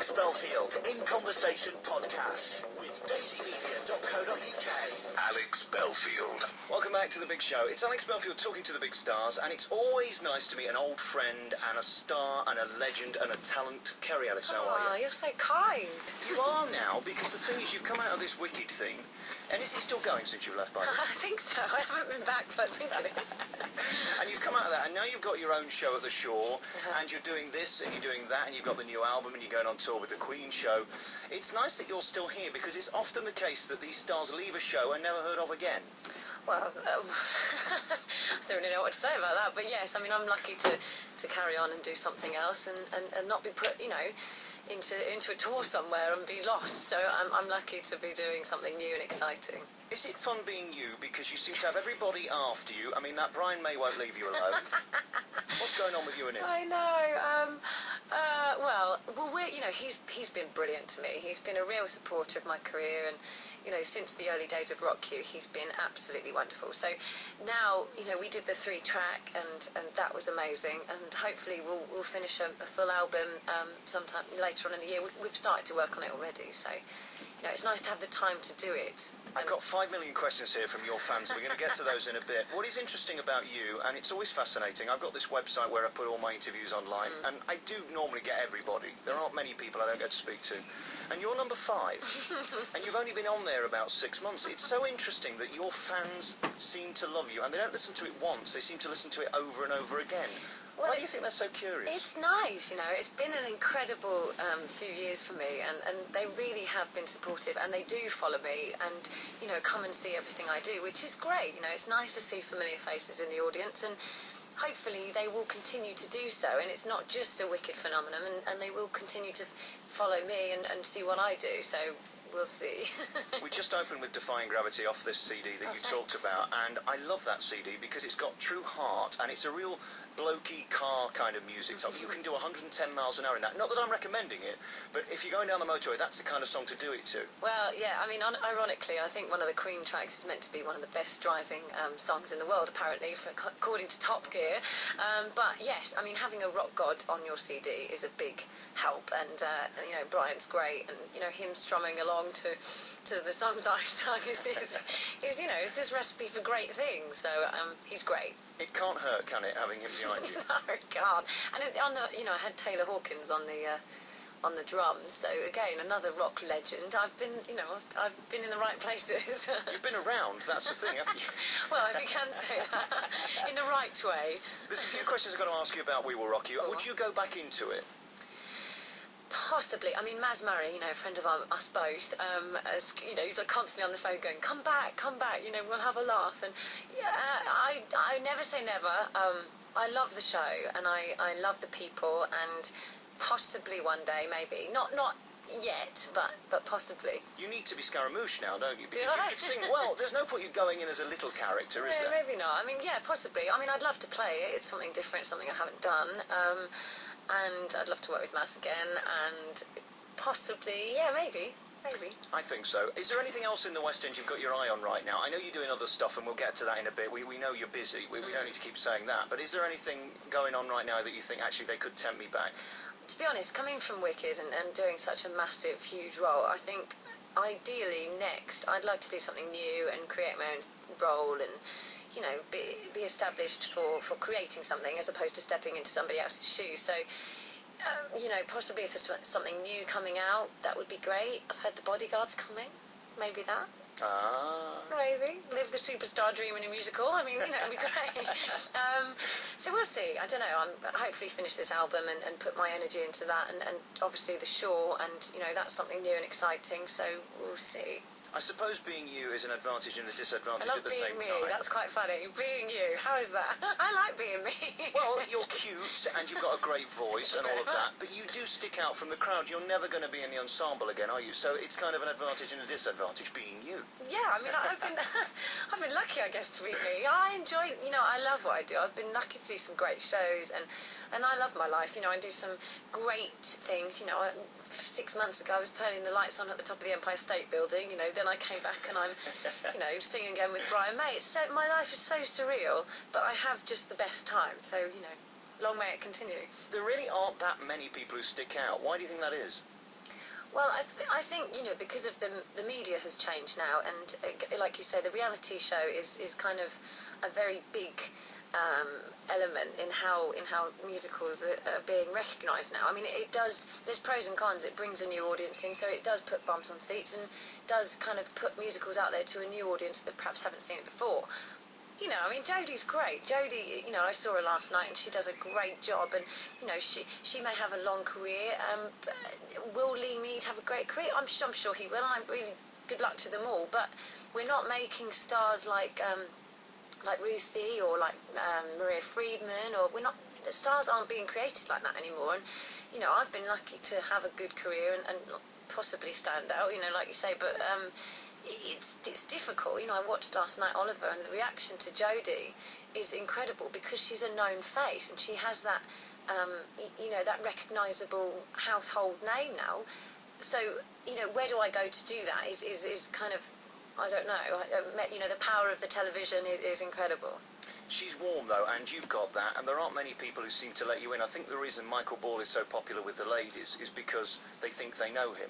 Alex Belfield in Conversation podcast with daisymedia.co.uk. Alex Belfield. Welcome back to The Big Show. It's Alex Belfield talking to the big stars, and it's always nice to meet an old friend and a star and a legend and a talent. Kerry Ellis, how are you? You're so kind. You are now, because the thing is, you've come out of this Wicked thing, and is it still going since you've left, by the way? I think so. I haven't been back, but I think it is. And you've come out of that, and now you've got your own show at the Shore, and you're doing this, and you're doing that, and you've got the new album, and you're going on tour with the Queen show. It's nice that you're still here, because it's often the case that these stars leave a show and never heard of again. Well, I don't really know what to say about that, but yes, I mean, I'm lucky to carry on and do something else and not be put, into a tour somewhere and be lost. So I'm lucky to be doing something new and exciting. Is it fun being you? Because you seem to have everybody after you. I mean, that Brian May won't leave you alone. What's going on with you and him? I know. Well, he's been brilliant to me. He's been a real supporter of my career, and since the early days of Rock You, he's been absolutely wonderful. So now, we did the 3-track, and that was amazing. And hopefully we'll finish a full album sometime later on in the year. We've started to work on it already. So it's nice to have the time to do it. I've got 5 million questions here from your fans. We're going to get to those in a bit. What is interesting about you, and it's always fascinating, I've got this website where I put all my interviews online, and I do normally get everybody. There aren't many people I don't get to speak to. And you're number 5. And you've only been on there about 6 months. It's so interesting that your fans seem to love you, and they don't listen to it once, they seem to listen to it over and over again. Why do you think they're so curious? It's nice, it's been an incredible few years for me, and they really have been supportive, and they do follow me and, come and see everything I do, which is great. It's nice to see familiar faces in the audience, and hopefully they will continue to do so, and it's not just a Wicked phenomenon, and they will continue to follow me and see what I do, so we'll see. We just opened with Defying Gravity off this CD that you talked about, and I love that CD because it's got true heart, and it's a real blokey car kind of music. You can do 110 miles an hour in that. Not that I'm recommending it, but if you're going down the motorway, that's the kind of song to do it to. Well, yeah, I mean, ironically, I think one of the Queen tracks is meant to be one of the best driving songs in the world, apparently, according to Top Gear. But yes, I mean, having a rock god on your CD is a big help, and Brian's great, and him strumming along to the songs that I've sung is it's just recipe for great things. So he's great. It can't hurt, can it, having him behind you? No, it can't. And I had Taylor Hawkins on the drums. So again, another rock legend. I've been in the right places. You've been around. That's the thing, haven't you? Well, if you can say that, in the right way. There's a few questions I've got to ask you about We Will Rock You. Would you go back into it? Possibly. I mean, Maz Murray, a friend of us both, he's constantly on the phone going, come back, we'll have a laugh. And yeah, I never say never. I love the show, and I love the people, and possibly one day, maybe. Not yet, but possibly. You need to be Scaramouche now, don't you? Because you could sing well. There's no point you going in as a little character, is there? Maybe not. I mean, yeah, possibly. I mean, I'd love to play it. It's something different, something I haven't done. And I'd love to work with Maz again, and possibly, yeah, maybe. I think so. Is there anything else in the West End you've got your eye on right now? I know you're doing other stuff, and we'll get to that in a bit. We know you're busy. We don't need to keep saying that. But is there anything going on right now that you think, actually, they could tempt me back? To be honest, coming from Wicked and doing such a massive, huge role, I think ideally next I'd like to do something new and create my own role and be established for creating something as opposed to stepping into somebody else's shoes. So possibly if there's something new coming out, that would be great. I've heard The Bodyguard's coming, maybe that. Maybe live the superstar dream in a musical. I mean, it'd be great. So we'll see. I don't know. I'm hopefully finish this album and put my energy into that, and obviously the Shore, and that's something new and exciting. So we'll see. I suppose being you is an advantage and a disadvantage at the same time. I love being me. That's quite funny. Being you. How is that? I like being me. Well, you're cute and you've got a great voice and all of that, but you do stick out from the crowd. You're never going to be in the ensemble again, are you? So it's kind of an advantage and a disadvantage being you. Yeah, I mean, I've been lucky, I guess, to be me. I enjoy, I love what I do. I've been lucky to do some great shows, and I love my life. I do some great things. 6 months ago, I was turning the lights on at the top of the Empire State Building. Then I came back and I'm, singing again with Brian May. So my life is so surreal, but I have just the best time. So, long may it continue. There really aren't that many people who stick out. Why do you think that is? Well, I think, because of the media has changed now, and like you say, the reality show is kind of a very big element in how musicals are being recognised now. I mean, it does. There's pros and cons. It brings a new audience in, so it does put bumps on seats and does kind of put musicals out there to a new audience that perhaps haven't seen it before. I mean, Jodie's great. Jodie, I saw her last night and she does a great job. And, she may have a long career. Will Lee Mead have a great career? I'm sure he will. And I'm really good luck to them all. But we're not making stars like Ruthie or like Maria Friedman, or the stars aren't being created like that anymore. And, I've been lucky to have a good career and possibly stand out, like you say, but it's difficult. I watched last night Oliver, and the reaction to Jodie is incredible because she's a known face and she has that that recognisable household name now. So where do I go to do that is kind of, I don't know. The power of the television is incredible. She's warm, though, and you've got that, and there aren't many people who seem to let you in. I think the reason Michael Ball is so popular with the ladies is because they think they know him.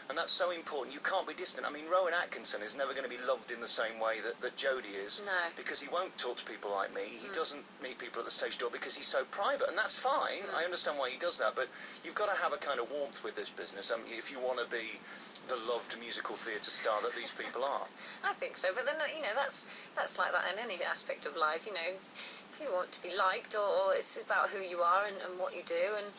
And that's so important. You can't be distant. I mean, Rowan Atkinson is never going to be loved in the same way that Jodie is. No. Because he won't talk to people like me. He doesn't meet people at the stage door because he's so private. And that's fine. I understand why he does that. But you've got to have a kind of warmth with this business if you want to be the loved musical theatre star that these people are. I think so. But then, that's like that in any aspect of life. If you want to be liked, or it's about who you are and what you do. And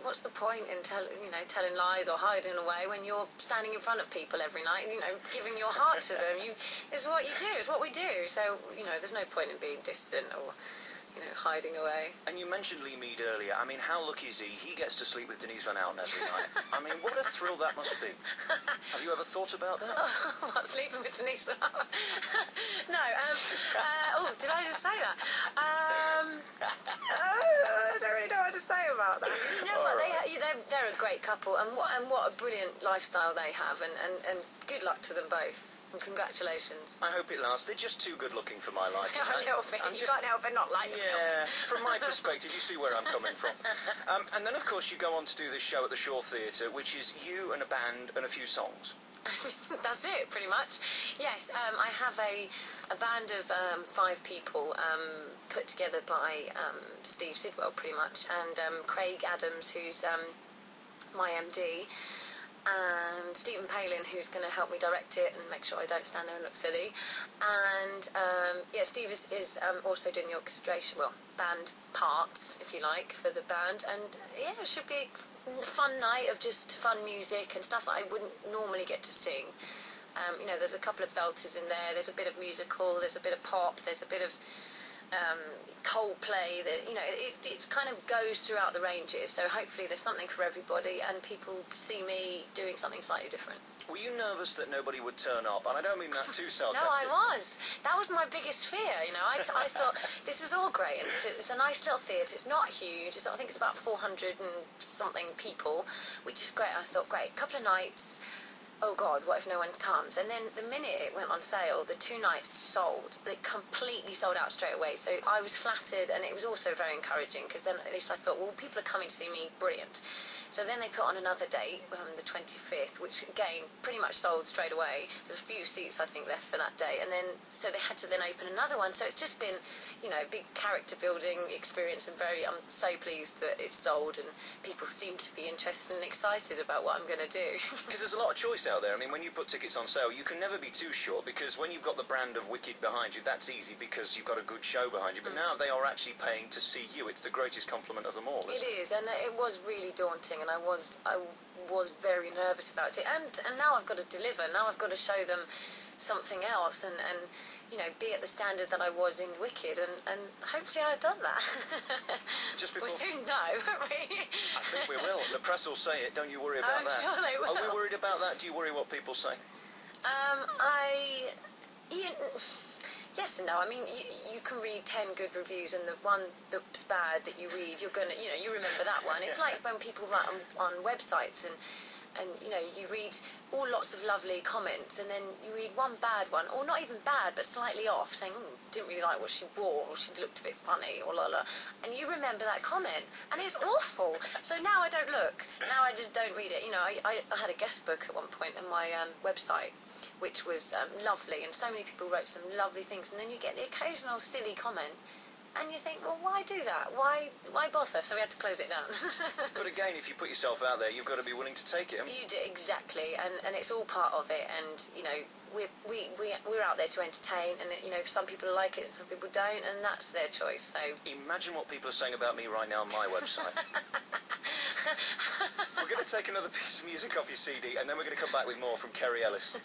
what's the point in telling lies or hiding away when you're standing in front of people every night, giving your heart to them? It's what you do. It's what we do. So, there's no point in being distant or, hiding away. And you mentioned Lee Mead earlier. I mean, how lucky is he? He gets to sleep with Denise Van Outen every night. I mean, what a thrill that must be. Have you ever thought about that? What, sleeping with Denise Van Outen? No. Did I just say that? I don't really know what to say about that. You know what? They're a great couple, and what a brilliant lifestyle they have, and good luck to them both. And congratulations. I hope it lasts. They're just too good looking for my liking. A little bit. You can't help but not like them. Yeah, from my perspective, you see where I'm coming from. And then, of course, you go on to do this show at the Shaw Theatre, which is you and a band and a few songs. That's it, pretty much. Yes, I have a band of 5 people put together by Steve Sidwell, pretty much, and Craig Adams, who's my MD, and Stephen Palin, who's going to help me direct it and make sure I don't stand there and look silly. And Steve is also doing the orchestration, band parts, if you like, for the band. And it should be a fun night of just fun music and stuff that I wouldn't normally get to sing. There's a couple of belters in there. There's a bit of musical. There's a bit of pop. There's a bit of Coldplay. It kind of goes throughout the ranges. So hopefully there's something for everybody, and people see me doing something slightly different. Were you nervous that nobody would turn up? And I don't mean that too sarcastic. No, I was. That was my biggest fear. I thought this is all great, and it's a nice little theatre. It's not huge. I think it's about 400 and something people, which is great. I thought, great, a couple of nights. Oh God, what if no one comes? And then the minute it went on sale, the 2 nights sold. They completely sold out straight away. So I was flattered, and it was also very encouraging, because then at least I thought, well, people are coming to see me, brilliant. So then they put on another date, the 25th, which again pretty much sold straight away. There's a few seats I think left for that day, and then so they had to then open another one. So it's just been, a big character building experience, and I'm so pleased that it's sold and people seem to be interested and excited about what I'm going to do. Because there's a lot of choice out there. I mean, when you put tickets on sale, you can never be too sure, because when you've got the brand of Wicked behind you, that's easy because you've got a good show behind you. But now they are actually paying to see you. It's the greatest compliment of them all, isn't it? It is, and it was really daunting, and I was very nervous about it. And now I've got to deliver. Now I've got to show them something else, and be at the standard that I was in Wicked, and hopefully I've done that. Just before... We'll soon know, won't we? I think we will. The press will say it. Don't you worry about I'm that. sure they will. Are we worried about that? Do you worry what people say? Yes and no. I mean, you can read 10 good reviews, and the one that's bad that you read, you're gonna, you remember that one. It's like when people write on websites, and you read all lots of lovely comments, and then you read one bad one, or not even bad, but slightly off, saying, didn't really like what she wore, or she looked a bit funny, or la la, and you remember that comment, and it's awful. So now I don't look. Now I just don't read it. You know, I had a guest book at one point on my website, which was lovely, and so many people wrote some lovely things, and then you get the occasional silly comment, and you think, well, why do that? Why bother? So we had to close it down. But again, if you put yourself out there, you've got to be willing to take it. You do, exactly, and it's all part of it. And you know, we're out there to entertain, and you know, some people like it, some people don't, and that's their choice. So Imagine what people are saying about me right now on my website. We're going to take another piece of music off your CD, and then we're going to come back with more from Kerry Ellis.